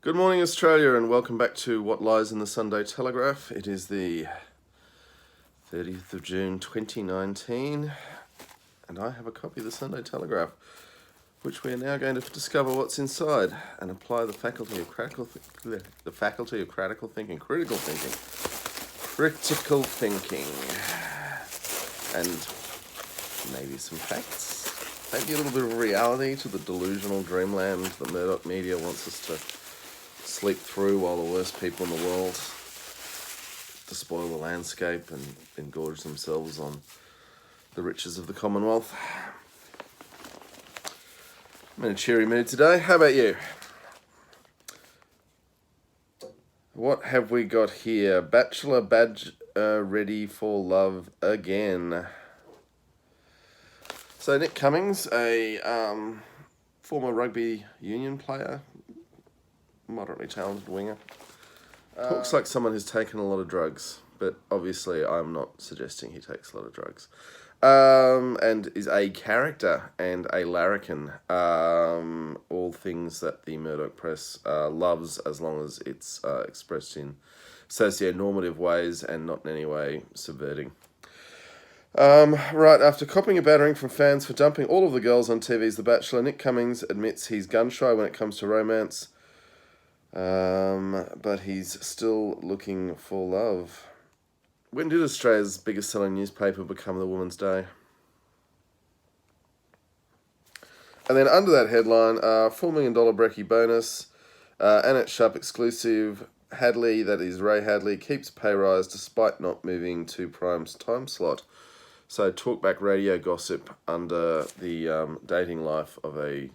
Good morning, Australia, and welcome back to What Lies in the Sunday Telegraph. It is the 30th of June 2019, and I have a copy of the Sunday Telegraph, which we are now going to discover what's inside and apply the faculty of critical thinking, and maybe some facts, maybe a little bit of reality to the delusional dreamland the Murdoch media wants us to sleep through, while the worst people in the world despoil the landscape and engorge themselves on the riches of the Commonwealth. I'm in a cheery mood today. How about you? What have we got here? Bachelor badge ready for love again. So Nick Cummings, a former rugby union player, moderately talented winger, looks like someone who's taken a lot of drugs, but obviously I'm not suggesting he takes a lot of drugs, and is a character and a larrikin, all things that the Murdoch press loves, as long as it's expressed in socio-normative ways and not in any way subverting. Right, after copying a battering from fans for dumping all of the girls on TV's The Bachelor, Nick Cummings admits he's gun-shy when it comes to romance, but he's still looking for love. When did Australia's biggest selling newspaper become the Woman's Day? And then under that headline, $4 million brekkie bonus, Annette Sharp exclusive, Hadley, that is Ray Hadley, keeps pay rise despite not moving to Prime's time slot. So talkback radio gossip under the dating life of a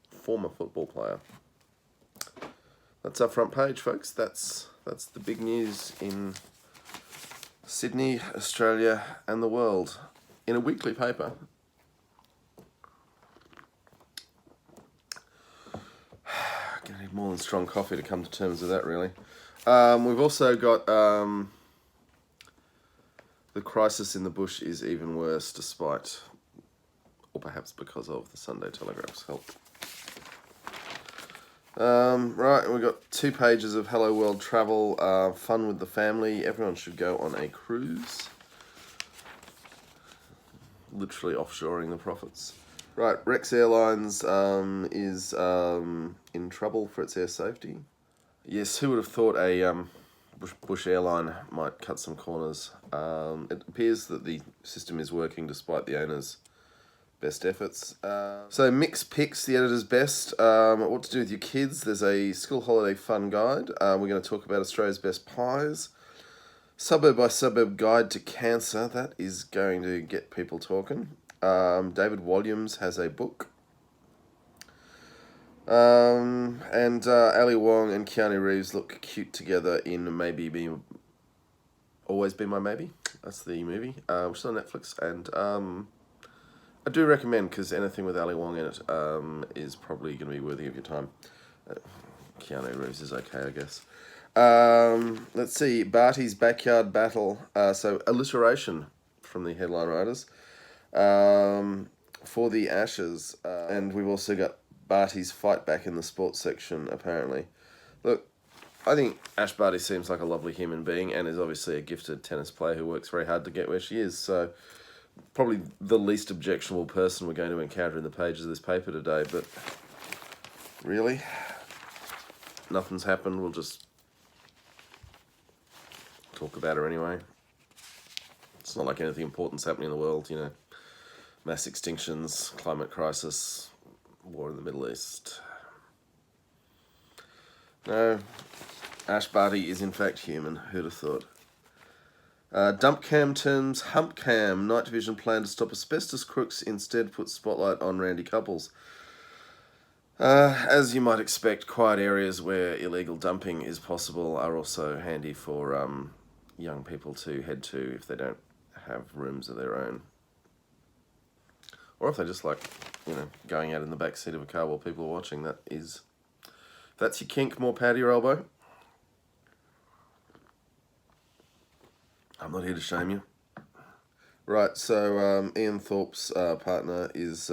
former football player. That's our front page, folks. That's the big news in Sydney, Australia, and the world in a weekly paper. Gonna need more than strong coffee to come to terms with that, really. We've also got the crisis in the bush is even worse, despite, or perhaps because of, the Sunday Telegraph's help. Right, we've got 2 pages of Hello World travel, fun with the family. Everyone should go on a cruise. Literally offshoring the profits. Right, Rex Airlines is in trouble for its air safety. Yes, who would have thought a Bush airline might cut some corners? It appears that the system is working despite the owner's best efforts. So Mix Picks, the editor's best. What to do with your kids. There's a school holiday fun guide. We're going to talk about Australia's best pies. Suburb by suburb guide to cancer. That is going to get people talking. David Walliams has a book. And Ali Wong and Keanu Reeves look cute together in Always Be My Maybe. That's the movie, which is on Netflix, and I do recommend, because anything with Ali Wong in it is probably going to be worthy of your time. Keanu Reeves is okay, I guess. Let's see, Barty's Backyard Battle. So alliteration from the headline writers for the Ashes. And we've also got Barty's Fight Back in the sports section, apparently. Look, I think Ash Barty seems like a lovely human being and is obviously a gifted tennis player who works very hard to get where she is. So probably the least objectionable person we're going to encounter in the pages of this paper today, but really, nothing's happened. We'll just talk about her anyway. It's not like anything important's happening in the world, you know. Mass extinctions, climate crisis, war in the Middle East. No, Ash Barty is in fact human. Who'd have thought? Dump cam turns hump cam. Night Division plan to stop asbestos crooks, instead put spotlight on Randy Couples. As you might expect, quiet areas where illegal dumping is possible are also handy for young people to head to if they don't have rooms of their own. Or if they just like, you know, going out in the back seat of a car while people are watching. That's your kink, more power to your elbow. I'm not here to shame you. Right, so Ian Thorpe's partner is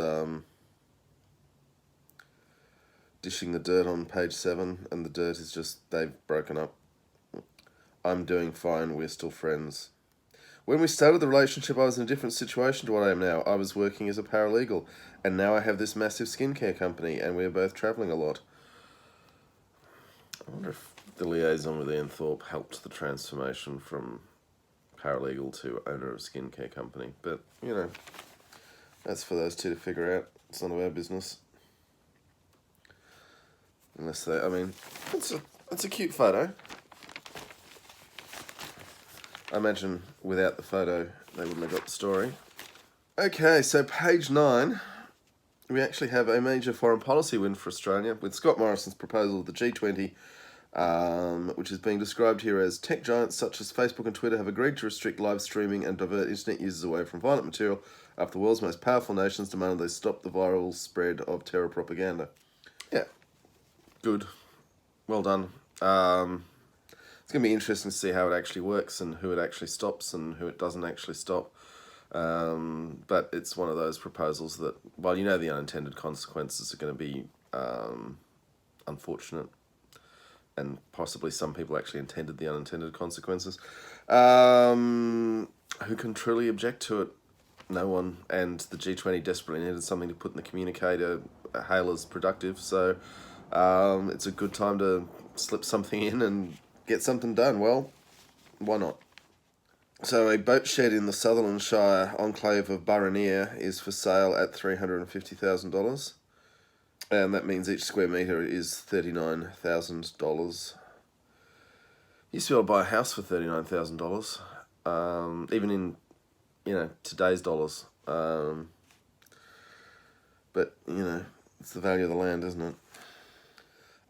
dishing the dirt on page 7, and the dirt is just they've broken up. I'm doing fine, we're still friends. When we started the relationship, I was in a different situation to what I am now. I was working as a paralegal, and now I have this massive skincare company, and we're both travelling a lot. I wonder if the liaison with Ian Thorpe helped the transformation from paralegal to owner of skincare company. But, you know, that's for those two to figure out. It's none of our business. Unless they, I mean, it's a cute photo. I imagine without the photo, they wouldn't have got the story. Okay, so page 9, we actually have a major foreign policy win for Australia with Scott Morrison's proposal of the G20, which is being described here as tech giants such as Facebook and Twitter have agreed to restrict live streaming and divert internet users away from violent material after the world's most powerful nations demanded they stop the viral spread of terror propaganda. Yeah, good. Well done. It's going to be interesting to see how it actually works and who it actually stops and who it doesn't actually stop. But it's one of those proposals that, while you know the unintended consequences are going to be unfortunate, and possibly some people actually intended the unintended consequences, who can truly object to it? No one. And the G20 desperately needed something to put in the communicator, hail as productive. So it's a good time to slip something in and get something done. Well, why not? So a boat shed in the Sutherland Shire enclave of Burraneer is for sale at $350,000. And that means each square metre is $39,000. Used to be able to buy a house for $39,000, even in, you know, today's dollars. But, you know, it's the value of the land, isn't it?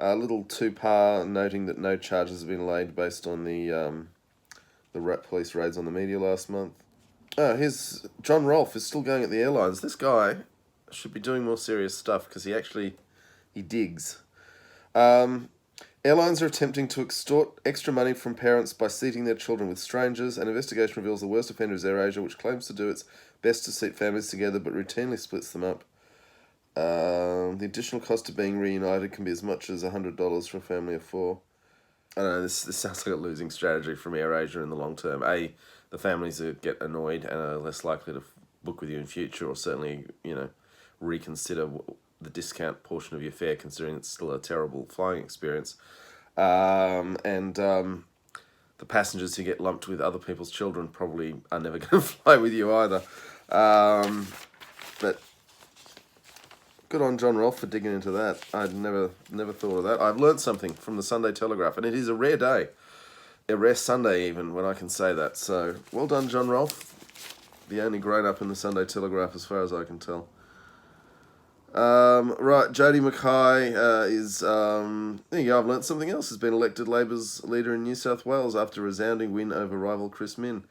A little two-par noting that no charges have been laid based on the police raids on the media last month. Oh, here's John Rolfe is still going at the airlines. This guy should be doing more serious stuff because he digs. Airlines are attempting to extort extra money from parents by seating their children with strangers. An investigation reveals the worst offender is AirAsia, which claims to do its best to seat families together but routinely splits them up. The additional cost of being reunited can be as much as $100 for a family of 4. I don't know, this sounds like a losing strategy from AirAsia in the long term. A, the families get annoyed and are less likely to book with you in future, or certainly, you know, reconsider the discount portion of your fare, considering it's still a terrible flying experience. And the passengers who get lumped with other people's children probably are never going to fly with you either. But good on John Rolfe for digging into that. I'd never thought of that. I've learnt something from the Sunday Telegraph, and it is a rare day. A rare Sunday even, when I can say that. So, well done, John Rolfe. The only grown-up in the Sunday Telegraph as far as I can tell. Right, Jodie Mackay is... there you go, I've learnt something else. Has been elected Labor's leader in New South Wales after a resounding win over rival Chris Min.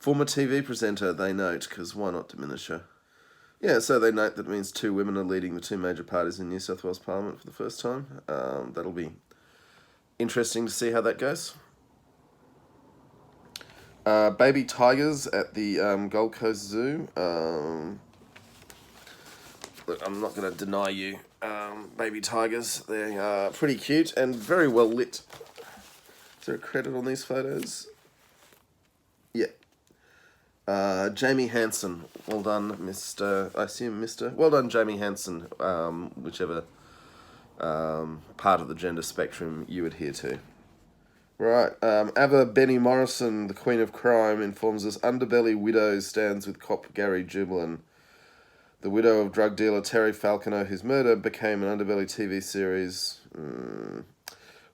Former TV presenter, they note, because why not diminish her? Yeah, so they note that it means 2 women are leading the 2 major parties in New South Wales Parliament for the first time. That'll be interesting to see how that goes. Baby tigers at the Gold Coast Zoo. Look, I'm not going to deny you baby tigers. They are pretty cute and very well lit. Is there a credit on these photos? Yeah. Jamie Hansen, well done, Mr. I assume Mr. Well done, Jamie Hansen, whichever part of the gender spectrum you adhere to. Right, Ava Benny Morrison, the Queen of Crime, informs us Underbelly Widow stands with cop Gary Jublin. The widow of drug dealer Terry Falconer, whose murder became an Underbelly TV series,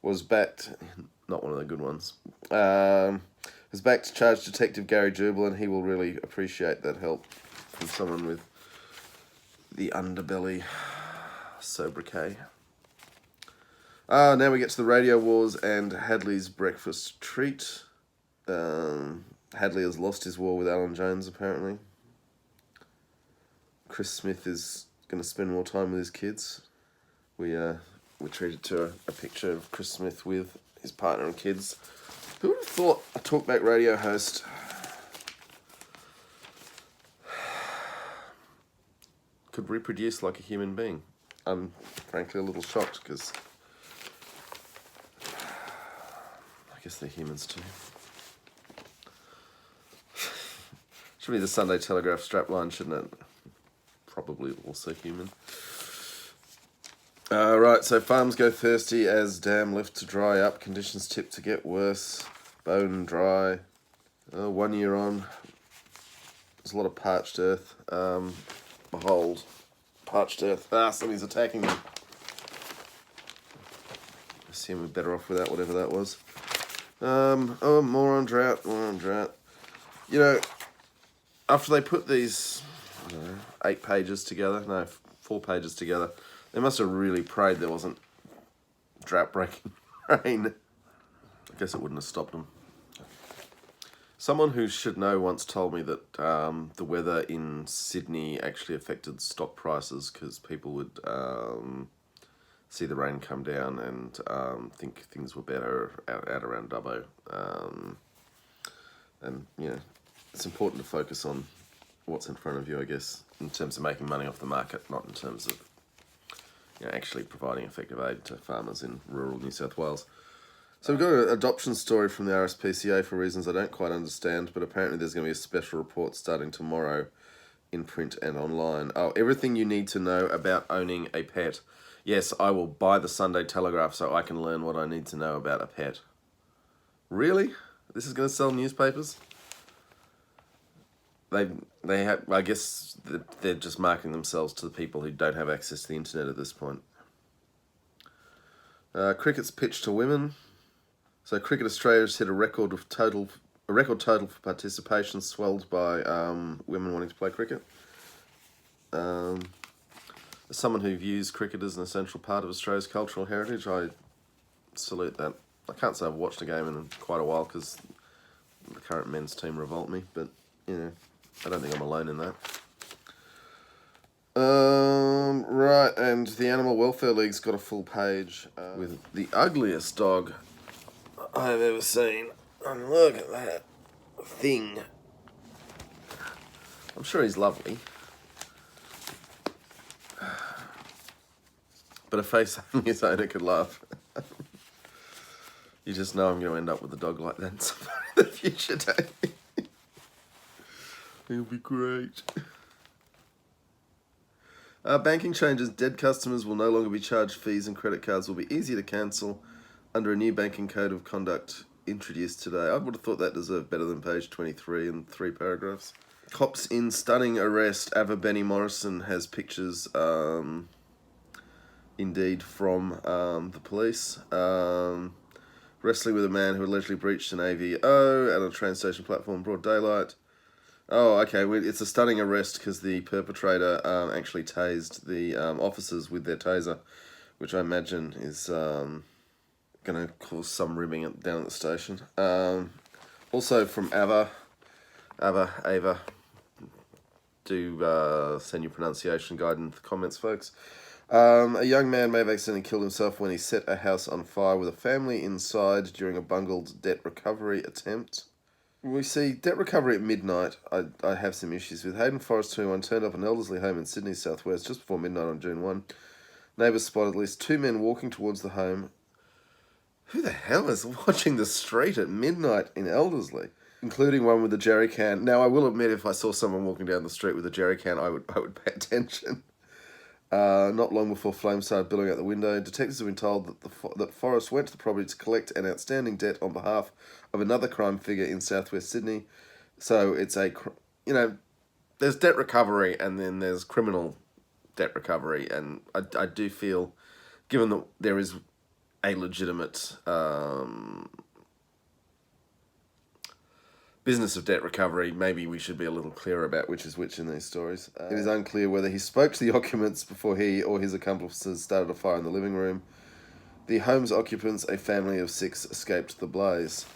was backed, not one of the good ones, was backed to charge Detective Gary Jublin. He will really appreciate that help from someone with the underbelly sobriquet. Now we get to the Radio Wars and Hadley's breakfast treat. Hadley has lost his war with Alan Jones, apparently. Chris Smith is going to spend more time with his kids. We treated to a picture of Chris Smith with his partner and kids. Who would have thought a talkback radio host could reproduce like a human being? I'm frankly a little shocked because I guess they're humans too. Should be the Sunday Telegraph strapline, shouldn't it? Probably also human. Right, so farms go thirsty as dam left to dry up. Conditions tip to get worse. Bone dry. 1 year on. There's a lot of parched earth. Behold. Parched earth. Somebody's attacking me. I assume we're better off without whatever that was. More on drought. You know, after they put these, 8 pages together, no, 4 pages together, they must have really prayed there wasn't drought-breaking rain. I guess it wouldn't have stopped them. Someone who should know once told me that the weather in Sydney actually affected stock prices because people would see the rain come down and think things were better out around Dubbo. And, it's important to focus on what's in front of you, I guess, in terms of making money off the market, not in terms of actually providing effective aid to farmers in rural New South Wales. So we've got an adoption story from the RSPCA for reasons I don't quite understand, but apparently there's going to be a special report starting tomorrow in print and online. Oh, everything you need to know about owning a pet. Yes, I will buy the Sunday Telegraph so I can learn what I need to know about a pet. Really? This is going to sell newspapers? They have, I guess they're just marketing themselves to the people who don't have access to the internet at this point. Cricket's pitch to women. So Cricket Australia's hit a record total for participation, swelled by women wanting to play cricket. As someone who views cricket as an essential part of Australia's cultural heritage, I salute that. I can't say I've watched a game in quite a while because the current men's team revolt me, but I don't think I'm alone in that. Right, and the Animal Welfare League's got a full page with the ugliest dog I've ever seen. And look at that thing. I'm sure he's lovely. But a face only his owner could laugh. You just know I'm going to end up with a dog like that in the future day. It'll be great. Banking changes. Dead customers will no longer be charged fees and credit cards will be easy to cancel under a new banking code of conduct introduced today. I would have thought that deserved better than page 23 and 3 paragraphs. Cops in stunning arrest. Ava Benny Morrison has pictures, indeed, from the police. Wrestling with a man who allegedly breached an AVO at a train station platform in broad daylight. Oh, okay. It's a stunning arrest because the perpetrator actually tased the officers with their taser, which I imagine is going to cause some ribbing down at the station. Also from Ava, do send your pronunciation guide in the comments, folks. A young man may have accidentally killed himself when he set a house on fire with a family inside during a bungled debt recovery attempt. We see debt recovery at midnight. I have some issues with. Hayden Forest 21 turned up an elderly home in Sydney's southwest just before midnight on June 1. Neighbours spotted at least 2 men walking towards the home. Who the hell is watching the street at midnight in Elderslie? Including one with a jerry can. Now, I will admit, if I saw someone walking down the street with a jerry can, I would pay attention. Not long before flames started billowing out the window, detectives have been told that Forrest went to the property to collect an outstanding debt on behalf of another crime figure in southwest Sydney. So it's there's debt recovery and then there's criminal debt recovery, and I do feel, given that there is a legitimate business of debt recovery, maybe we should be a little clearer about which is which in these stories. It is unclear whether he spoke to the occupants before he or his accomplices started a fire in the living room. The home's occupants, a family of 6, escaped the blaze.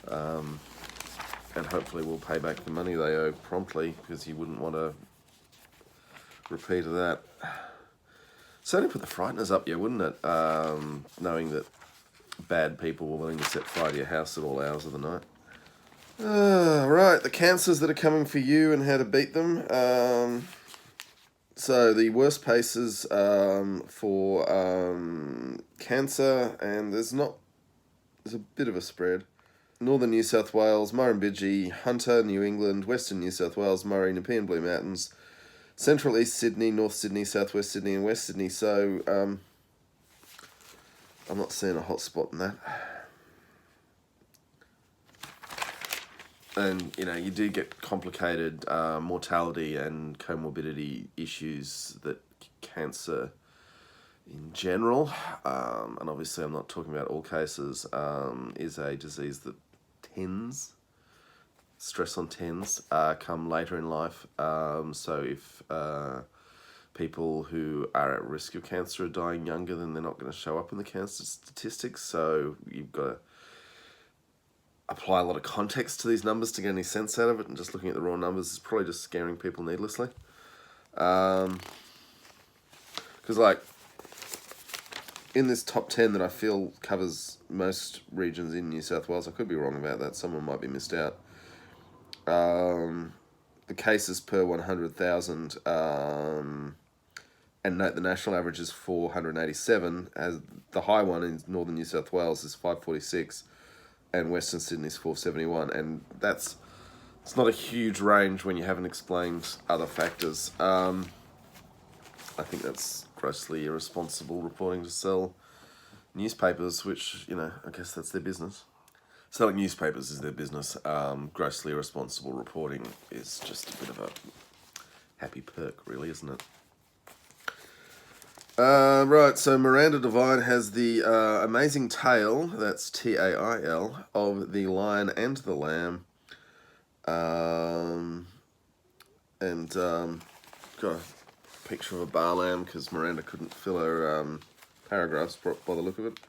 And hopefully will pay back the money they owe promptly, because you wouldn't want a repeat of that. Certainly put the frighteners up you, wouldn't it? Knowing that bad people were willing to set fire to your house at all hours of the night. Right, the cancers that are coming for you and how to beat them. So the worst paces for cancer, and there's a bit of a spread. Northern New South Wales, Murrumbidgee, Hunter, New England, Western New South Wales, Murray, Nepean Blue Mountains, Central East Sydney, North Sydney, Southwest Sydney, and West Sydney. So I'm not seeing a hot spot in that. And, you do get complicated mortality and comorbidity issues that cancer in general, and obviously I'm not talking about all cases, is a disease that stress on tens, come later in life. So if people who are at risk of cancer are dying younger, then they're not going to show up in the cancer statistics. So you've got to apply a lot of context to these numbers to get any sense out of it, and just looking at the raw numbers is probably just scaring people needlessly. Because in this top 10 that I feel covers most regions in New South Wales, I could be wrong about that, someone might be missed out. The cases per 100,000, and note the national average is 487, as the high one in Northern New South Wales is 546, and Western Sydney's 471, and it's not a huge range when you haven't explained other factors. I think that's grossly irresponsible reporting to sell newspapers, which, I guess that's their business. Selling newspapers is their business. Grossly irresponsible reporting is just a bit of a happy perk, really, isn't it? Right, so Miranda Devine has the amazing tale, that's Tail, of the Lion and the Lamb. Got a picture of a bar lamb because Miranda couldn't fill her paragraphs by the look of it.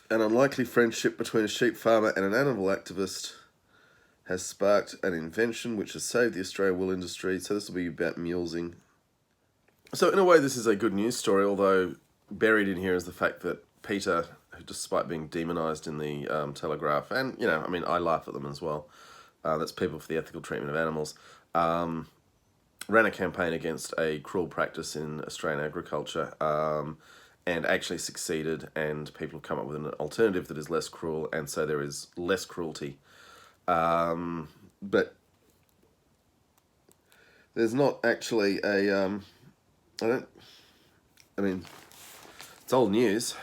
An unlikely friendship between a sheep farmer and an animal activist has sparked an invention which has saved the Australian wool industry. So this will be about mulesing. So in a way, this is a good news story, although buried in here is the fact that Peter, who despite being demonised in the Telegraph, and, I laugh at them as well, that's People for the Ethical Treatment of Animals, ran a campaign against a cruel practice in Australian agriculture, and actually succeeded, and people have come up with an alternative that is less cruel, and so there is less cruelty. But there's not actually it's old news.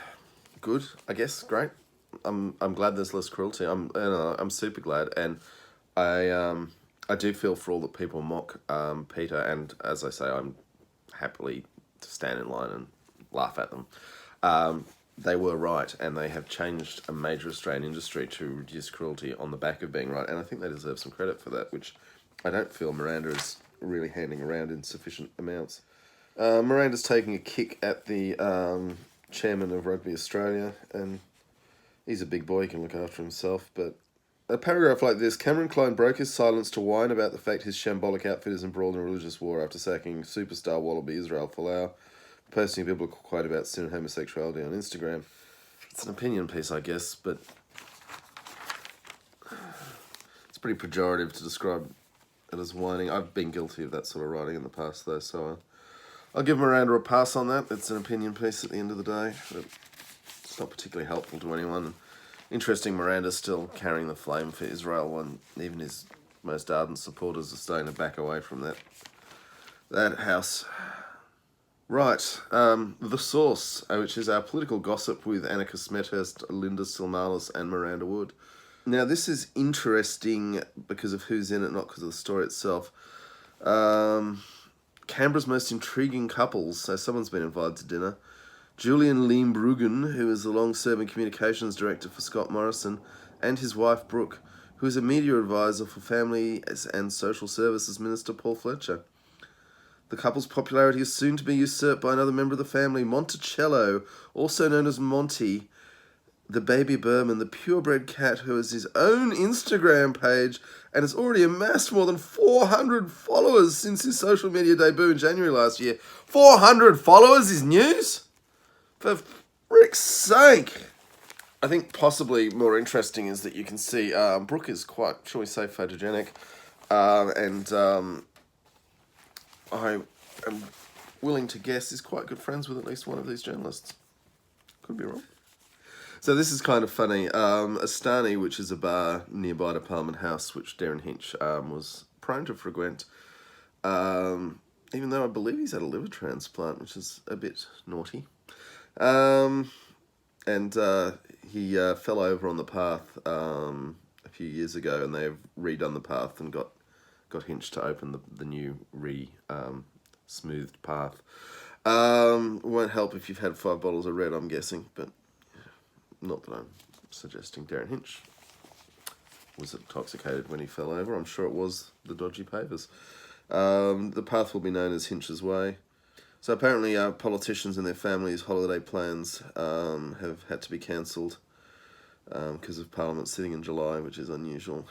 Good, I guess, great. I'm glad there's less cruelty. I'm super glad, and I do feel for all the people mock Peter, and as I say, I'm happily to stand in line and laugh at them. They were right, and they have changed a major Australian industry to reduce cruelty on the back of being right, and I think they deserve some credit for that, which I don't feel Miranda is really handing around in sufficient amounts. Miranda's taking a kick at the chairman of Rugby Australia, and he's a big boy, he can look after himself, but a paragraph like this: Cameron Klein broke his silence to whine about the fact his shambolic outfit is embroiled in a religious war after sacking superstar wallaby Israel Folau, posting a biblical quote about sin and homosexuality on Instagram. It's an opinion piece, I guess, but it's pretty pejorative to describe it as whining. I've been guilty of that sort of writing in the past, though, so I'll give Miranda a pass on that. It's an opinion piece at the end of the day, but it's not particularly helpful to anyone. Interesting, Miranda's still carrying the flame for Israel, and even his most ardent supporters are starting to back away from that house. Right, The Source, which is our political gossip with Annika Smethurst, Linda Silmalis, and Miranda Wood. Now, this is interesting because of who's in it, not because of the story itself. Canberra's most intriguing couples, so someone's been invited to dinner. Julian Leembruggen, who is the long-serving communications director for Scott Morrison, and his wife Brooke, who is a media advisor for Family and Social Services Minister Paul Fletcher. The couple's popularity is soon to be usurped by another member of the family, Monticello, also known as Monty, the baby Burman, the purebred cat who has his own Instagram page and has already amassed more than 400 followers since his social media debut in January last year. 400 followers is news? For frick's sake! I think possibly more interesting is that you can see Brooke is quite, shall we say, photogenic, and I am willing to guess, is quite good friends with at least one of these journalists. Could be wrong. So this is kind of funny. Astani, which is a bar nearby to Parliament House, which Darren Hinch was prone to frequent, even though I believe he's had a liver transplant, which is a bit naughty. And he fell over on the path a few years ago, and they've redone the path and got Hinch to open the new smoothed path. Won't help if you've had 5 bottles of red, I'm guessing, but not that I'm suggesting Darren Hinch was intoxicated when he fell over. I'm sure it was the dodgy pavers. The path will be known as Hinch's Way. So apparently politicians and their families' holiday plans have had to be cancelled because of Parliament sitting in July, which is unusual.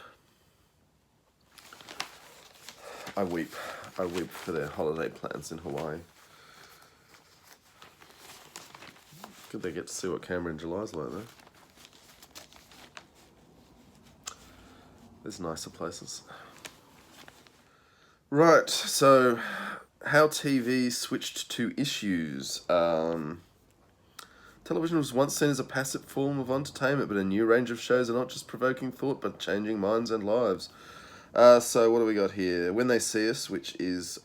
I weep for their holiday plans in Hawaii. Could they get to see what Canberra in July is like, though? There's nicer places. Right, so how TV switched to issues. Television was once seen as a passive form of entertainment, but a new range of shows are not just provoking thought, but changing minds and lives. So what do we got here? When They See Us, which is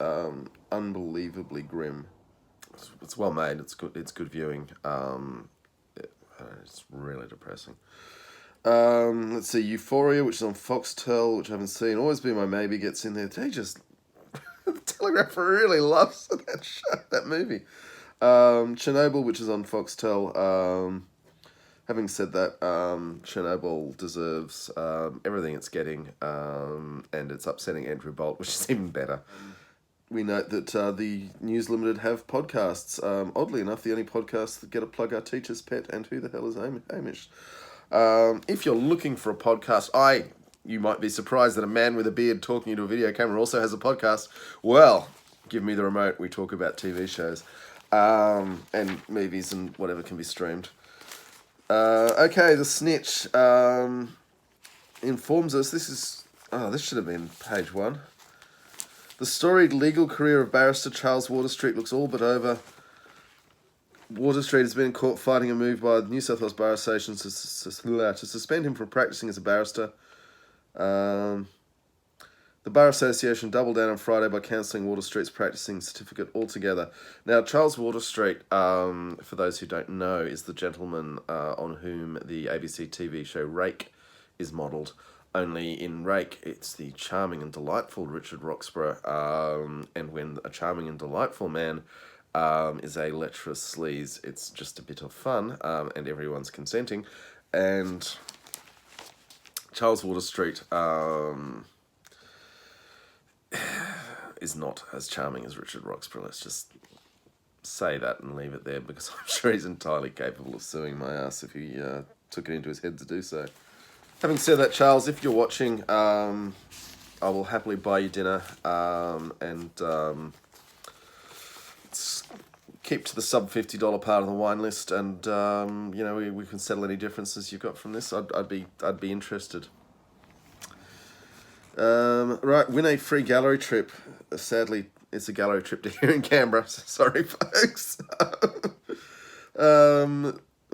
unbelievably grim. It's well made. It's good. It's good viewing. It's really depressing. Let's see, Euphoria, which is on Foxtel, which I haven't seen. Always Be My Maybe gets in there. They just the Telegraph really loves that movie. Chernobyl, which is on Foxtel. Having said that, Chernobyl deserves everything it's getting, and it's upsetting Andrew Bolt, which is even better. We note that the News Limited have podcasts. Oddly enough, the only podcasts that get a plug are Teacher's Pet and Who the Hell is Hamish. If you're looking for a podcast, you might be surprised that a man with a beard talking into a video camera also has a podcast. Well, give me the remote. We talk about TV shows and movies and whatever can be streamed. Okay, The Snitch informs us. This should have been page 1. The storied legal career of barrister Charles Waterstreet looks all but over. Waterstreet has been in court fighting a move by the New South Wales Bar Association to suspend him from practising as a barrister. The Bar Association doubled down on Friday by cancelling Waterstreet's practising certificate altogether. Now, Charles Waterstreet, for those who don't know, is the gentleman on whom the ABC TV show Rake is modelled. Only in Rake, it's the charming and delightful Richard Roxburgh, and when a charming and delightful man is a lecherous sleaze, it's just a bit of fun, and everyone's consenting. And Charles Waterstreet is not as charming as Richard Roxburgh. Let's just say that and leave it there, because I'm sure he's entirely capable of suing my ass if he took it into his head to do so. Having said that, Charles, if you're watching, I will happily buy you dinner and keep to the sub $50 part of the wine list, and we can settle any differences you've got from this. I'd be interested. Right, win a free gallery trip. Sadly, it's a gallery trip to here in Canberra. Sorry, folks.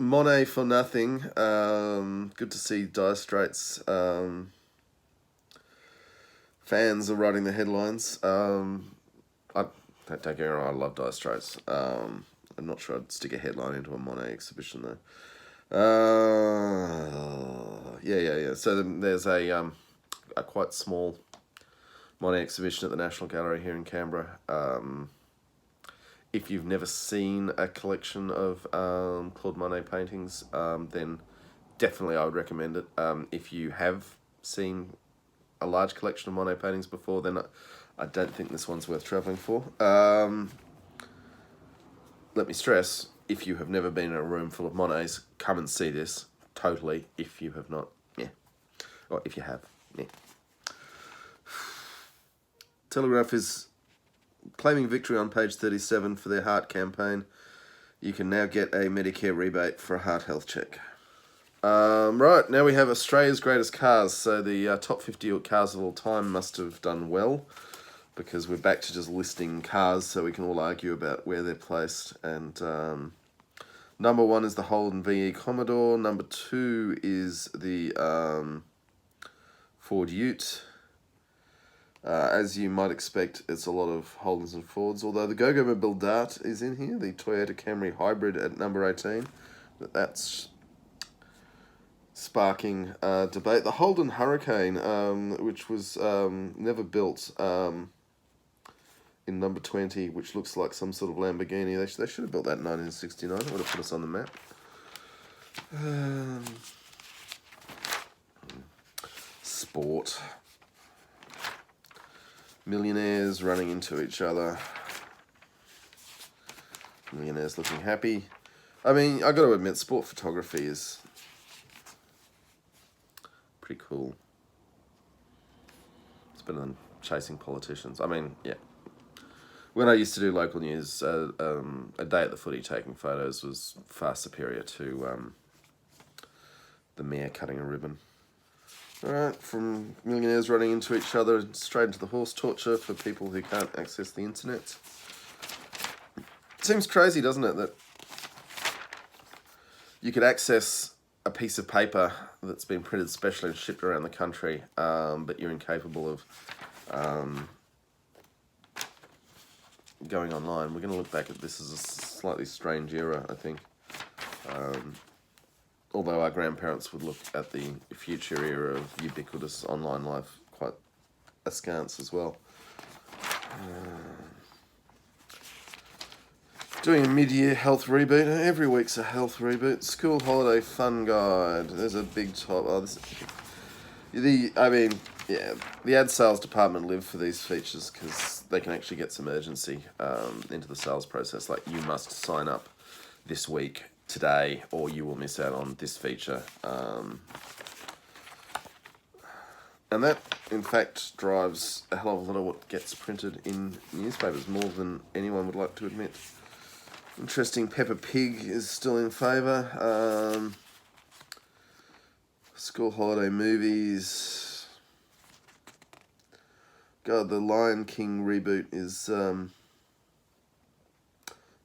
Monet for nothing. Good to see Dire Straits fans are writing the headlines. Don't get me wrong, I love Dire Straits. I'm not sure I'd stick a headline into a Monet exhibition though. Yeah. So there's a quite small Monet exhibition at the National Gallery here in Canberra. If you've never seen a collection of Claude Monet paintings, then definitely I would recommend it. If you have seen a large collection of Monet paintings before, then I don't think this one's worth travelling for. Let me stress, if you have never been in a room full of Monets, come and see this. Totally. If you have not, yeah. Or if you have, yeah. Telegraph is claiming victory on page 37 for their heart campaign. You can now get a Medicare rebate for a heart health check. Right, now we have Australia's greatest cars. So the top 50 cars of all time must have done well. because we're back to just listing cars so we can all argue about where they're placed. And number 1 is the Holden VE Commodore. Number 2 is the Ford Ute. As you might expect, it's a lot of Holdens and Fords, although the Go-Go Mobile Dart is in here, the Toyota Camry Hybrid at number 18. That's sparking debate. The Holden Hurricane, which was never built, in number 20, which looks like some sort of Lamborghini. They should have built that in 1969. It would have put us on the map. Sport. Millionaires running into each other. Millionaires looking happy. I mean, I got to admit, sport photography is pretty cool. It's better than chasing politicians. I mean, yeah. When I used to do local news, a day at the footy taking photos was far superior to the mayor cutting a ribbon. Alright, from millionaires running into each other straight into the horse torture for people who can't access the internet. Seems crazy, doesn't it, that you could access a piece of paper that's been printed specially and shipped around the country, but you're incapable of going online. We're going to look back at this as a slightly strange era, I think. Although our grandparents would look at the future era of ubiquitous online life quite askance as well. Doing a mid-year health reboot. Every week's a health reboot. School holiday fun guide. There's a big top. The ad sales department live for these features because they can actually get some urgency into the sales process. Like, you must sign up this week, today, or you will miss out on this feature. And that, in fact, drives a hell of a lot of what gets printed in newspapers, more than anyone would like to admit. Interesting, Peppa Pig is still in favour. School holiday movies. God, the Lion King reboot is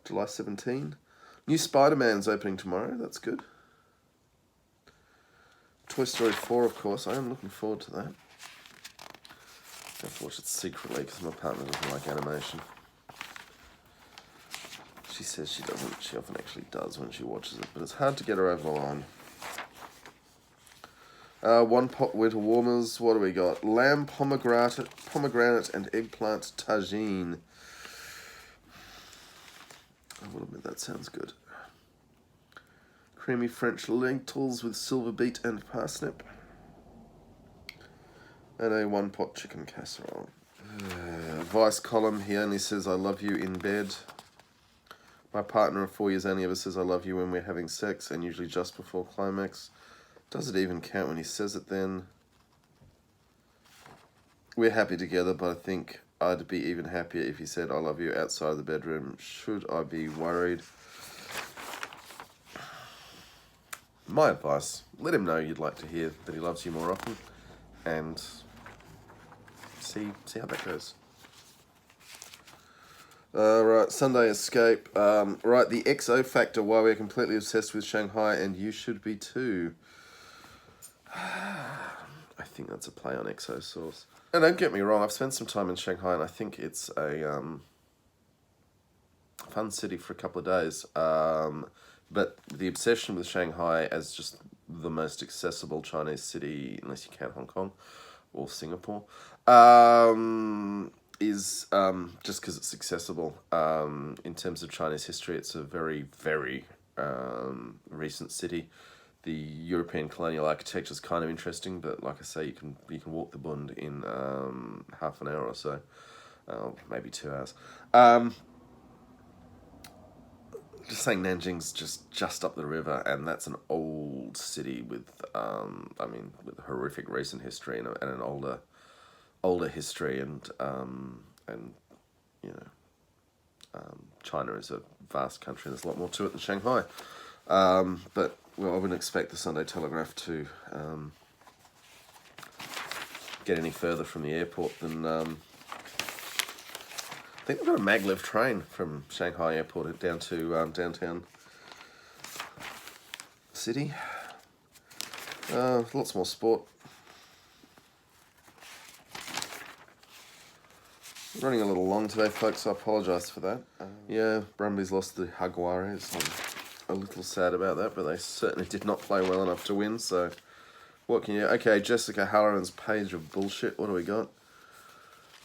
July 17. New Spider-Man's opening tomorrow. That's good. Toy Story 4, of course. I am looking forward to that. I have to watch it secretly because my partner doesn't like animation. She says she doesn't. She often actually does when she watches it, but it's hard to get her over the line. One pot winter warmers. What do we got? Lamb pomegranate and eggplant tagine. I will admit that sounds good. Creamy French lentils with silver beet and parsnip. And a one-pot chicken casserole. Vice column, he only says I love you in bed. My partner of 4 years only ever says I love you when we're having sex, and usually just before climax. Does it even count when he says it then? We're happy together, but I think I'd be even happier if he said I love you outside the bedroom. Should I be worried? My advice, let him know you'd like to hear that he loves you more often, and see how that goes. Right, Sunday Escape. Right, the XO factor, why we're completely obsessed with Shanghai, and you should be too. I think that's a play on Exosource. And don't get me wrong, I've spent some time in Shanghai, and I think it's a fun city for a couple of days. But the obsession with Shanghai as just the most accessible Chinese city, unless you count Hong Kong or Singapore, is just because it's accessible. In terms of Chinese history, it's a very, very recent city. The European colonial architecture is kind of interesting, but like I say, you can walk the Bund in half an hour or so, maybe 2 hours. Just saying, Nanjing's just up the river, and that's an old city with with horrific recent history and an older history, and China is a vast country. There's a lot more to it than Shanghai, but well, I wouldn't expect the Sunday Telegraph to get any further from the airport than I think they've got a maglev train from Shanghai Airport down to downtown city. Lots more sport. Running a little long today, folks, so I apologise for that. Yeah, Brumbies lost the Jaguares. I'm a little sad about that, but they certainly did not play well enough to win, so what can you... Okay, Jessica Halloran's page of bullshit. What do we got?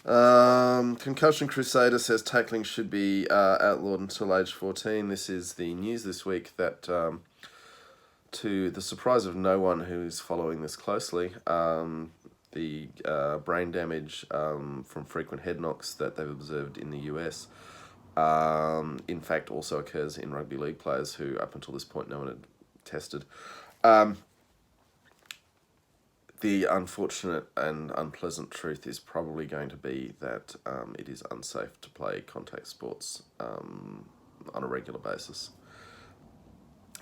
Concussion Crusader says tackling should be outlawed until age 14. This is the news this week that, to the surprise of no one who is following this closely, the brain damage from frequent head knocks that they've observed in the US, in fact, also occurs in rugby league players who, up until this point, no one had tested. The unfortunate and unpleasant truth is probably going to be that it is unsafe to play contact sports on a regular basis.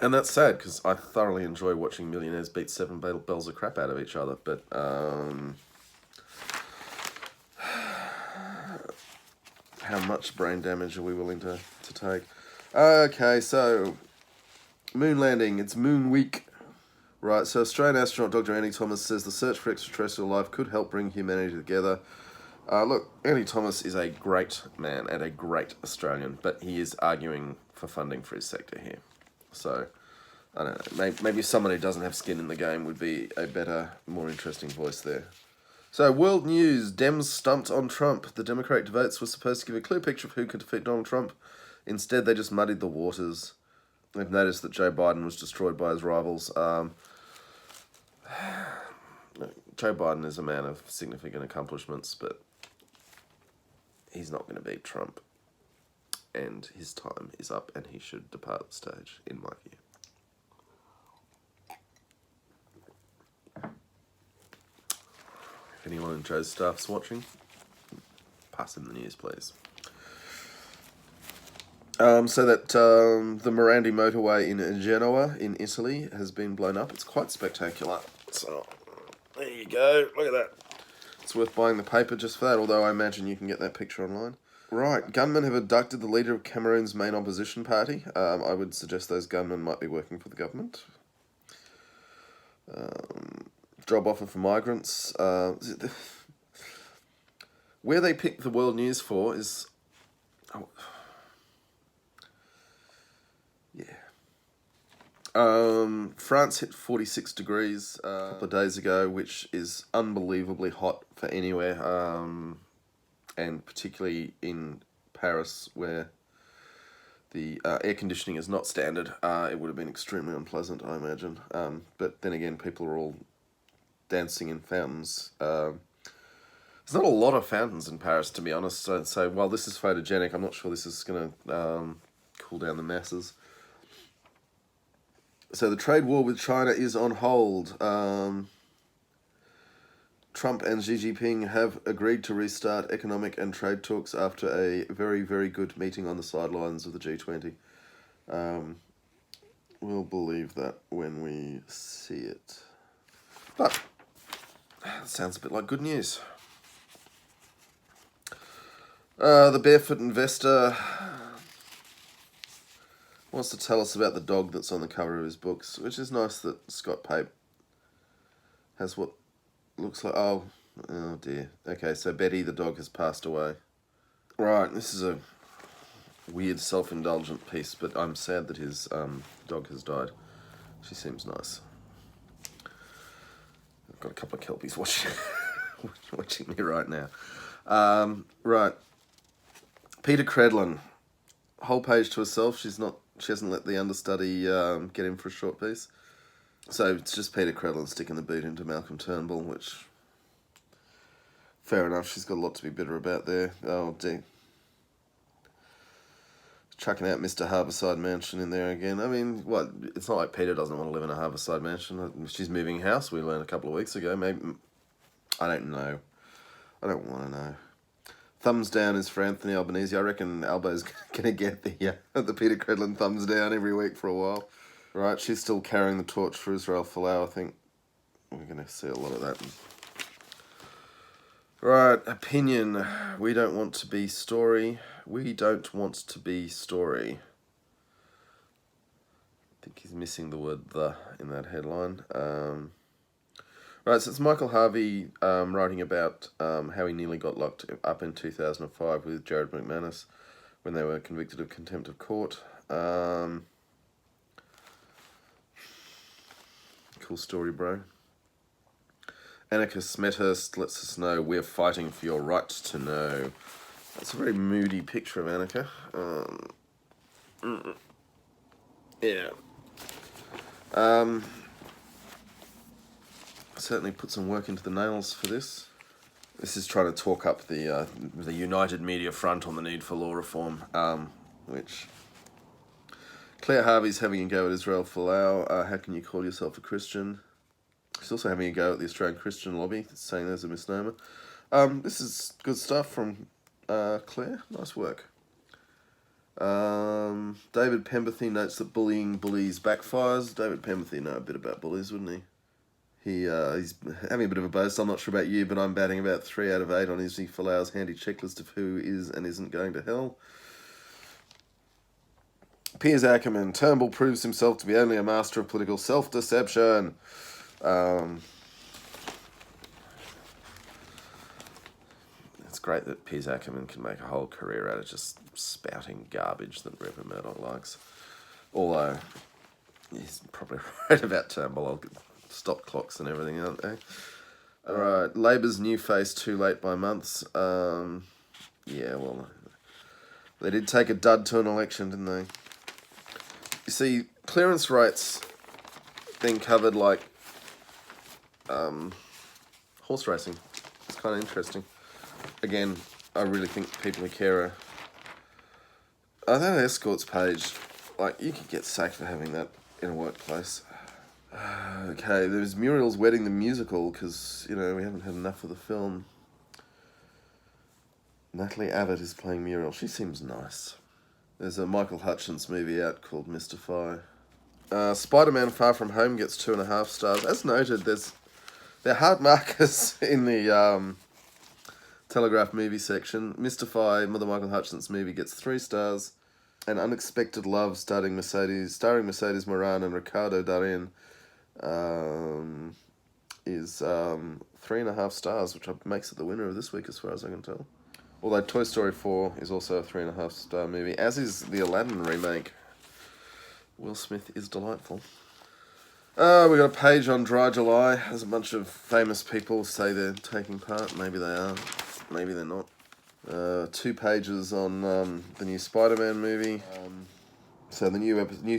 And that's sad, because I thoroughly enjoy watching millionaires beat 7 bells of crap out of each other, but how much brain damage are we willing to take? Okay, so moon landing, it's Moon Week. Right, so Australian astronaut Dr. Andy Thomas says the search for extraterrestrial life could help bring humanity together. Look, Andy Thomas is a great man and a great Australian, but he is arguing for funding for his sector here. So, I don't know, maybe someone who doesn't have skin in the game would be a better, more interesting voice there. So, world news, Dems stumped on Trump. The Democratic votes were supposed to give a clear picture of who could defeat Donald Trump. Instead, they just muddied the waters. They've noticed that Joe Biden was destroyed by his rivals. Joe Biden is a man of significant accomplishments, but he's not going to beat Trump. And his time is up, and he should depart the stage, in my view. If anyone in Joe's staff's watching, pass him the news, please. So that the Morandi motorway in Genoa, in Italy, has been blown up. It's quite spectacular. So, there you go. Look at that. It's worth buying the paper just for that, although I imagine you can get that picture online. Right, gunmen have abducted the leader of Cameroon's main opposition party. I would suggest those gunmen might be working for the government. Job offer for migrants. Where they picked the world news for is... France hit 46 degrees a couple of days ago, which is unbelievably hot for anywhere, and particularly in Paris, where the air conditioning is not standard. It would have been extremely unpleasant, I imagine. But then again, people are all dancing in fountains. There's not a lot of fountains in Paris, to be honest, so while this is photogenic, I'm not sure this is going to cool down the masses. So the trade war with China is on hold. Trump and Xi Jinping have agreed to restart economic and trade talks after a very, very good meeting on the sidelines of the G20. We'll believe that when we see it. But that sounds a bit like good news. The barefoot investor wants to tell us about the dog that's on the cover of his books, which is nice that Scott Pape has what looks like... Oh dear. Okay, so Betty the dog has passed away. Right, this is a weird self-indulgent piece, but I'm sad that his dog has died. She seems nice. I've got a couple of Kelpies watching me right now. Right. Peter Credlin. Whole page to herself. She hasn't let the understudy get in for a short piece. So it's just Peter Credlin sticking the boot into Malcolm Turnbull, which... Fair enough, she's got a lot to be bitter about there. Oh, dear. Chucking out Mr. Harbourside Mansion in there again. I mean, what? It's not like Peter doesn't want to live in a Harbourside Mansion. She's moving house, we learned a couple of weeks ago. Maybe... I don't know. I don't want to know. Thumbs down is for Anthony Albanese. I reckon Albo's going to get the Peter Credlin thumbs down every week for a while. Right, she's still carrying the torch for Israel Folau. I think we're going to see a lot of that. Right, opinion. We don't want to be story. We don't want to be story. I think he's missing the word "the" in that headline. Right, so it's Michael Harvey writing about how he nearly got locked up in 2005 with Jared McManus when they were convicted of contempt of court. Cool story, bro. Annika Smethurst lets us know we're fighting for your right to know. That's a very moody picture of Annika. Yeah. Certainly put some work into the nails for this. This is trying to talk up the United Media Front on the need for law reform, which Claire Harvey's having a go at Israel Folau. How can you call yourself a Christian? She's also having a go at the Australian Christian Lobby, saying there's a misnomer. This is good stuff from Claire. Nice work. David Pemberthy notes that bullying bullies backfires. David Pemberthy know a bit about bullies, wouldn't he? He's having a bit of a boast. I'm not sure about you, but I'm batting about 3 out of 8 on Izzy Folau's handy checklist of who is and isn't going to hell. Piers Ackerman. Turnbull proves himself to be only a master of political self-deception. It's great that Piers Ackerman can make a whole career out of just spouting garbage that Rupert Murdoch likes. Although, he's probably right about Turnbull. I'll get stop clocks and everything, aren't they? Alright, Labour's new face too late by months. Yeah, well, they did take a dud to an election, didn't they? You see, clearance rates being covered like horse racing. It's kind of interesting. Again, I really think people who care are... that escorts page, like, you could get sacked for having that in a workplace. Okay, there's Muriel's Wedding the musical, because, you know, we haven't had enough of the film. Natalie Abbott is playing Muriel. She seems nice. There's a Michael Hutchins movie out called Mystify. Spider-Man Far From Home gets 2.5 stars. As noted, there are hard markers in the Telegraph movie section. Mystify, the Michael Hutchins movie, gets 3 stars. And Unexpected Love, starring Mercedes Moran and Ricardo Darín, is 3.5 stars, which makes it the winner of this week as far as I can tell. Although Toy Story 4 is also a 3.5 star movie, as is the Aladdin remake. Will Smith is delightful. We got a page on Dry July. There's a bunch of famous people say they're taking part. Maybe they are, maybe they're not. 2 pages on the new Spider-Man movie. So the new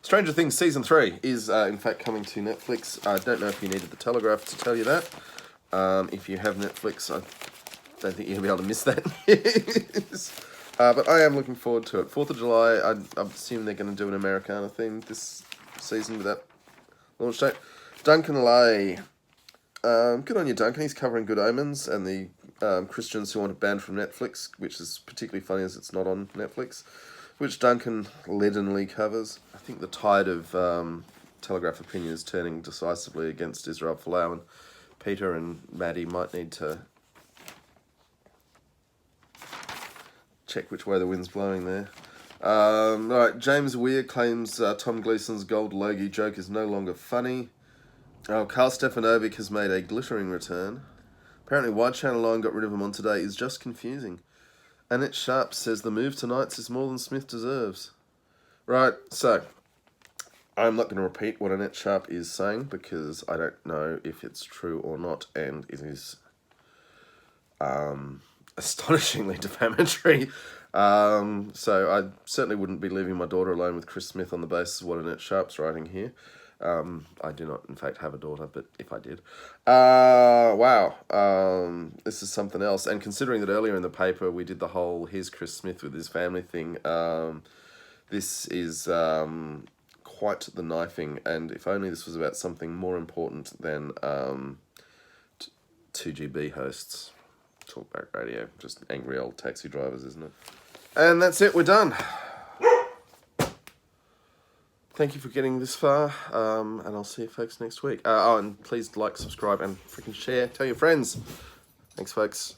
Stranger Things Season 3 is in fact coming to Netflix. I don't know if you needed the Telegraph to tell you that. If you have Netflix, I don't think you're going to be able to miss that news. But I am looking forward to it. 4th of July, I assume they're going to do an Americana theme this season with that launch date. Duncan Lay. Good on you, Duncan. He's covering Good Omens and the Christians who want it banned from Netflix, which is particularly funny as it's not on Netflix, which Duncan leadenly covers. I think the tide of Telegraph opinion is turning decisively against Israel Folau, and Peter and Maddie might need to check which way the wind's blowing there. Right, James Weir claims Tom Gleeson's gold logie joke is no longer funny. Carl Stefanovic has made a glittering return. Apparently why Channel 9 got rid of him on Today is just confusing. Annette Sharp says the move tonight is more than Smith deserves. Right, so I'm not going to repeat what Annette Sharp is saying because I don't know if it's true or not, and it is astonishingly defamatory. So I certainly wouldn't be leaving my daughter alone with Chris Smith on the basis of what Annette Sharp's writing here. I do not, in fact, have a daughter, but if I did. Wow. This is something else. And considering that earlier in the paper we did the whole here's Chris Smith with his family thing, this is quite the knifing. And if only this was about something more important than 2GB hosts. Talkback radio. Just angry old taxi drivers, isn't it? And that's it. We're done. Thank you for getting this far, and I'll see you folks next week. And please like, subscribe, and freaking share. Tell your friends. Thanks, folks.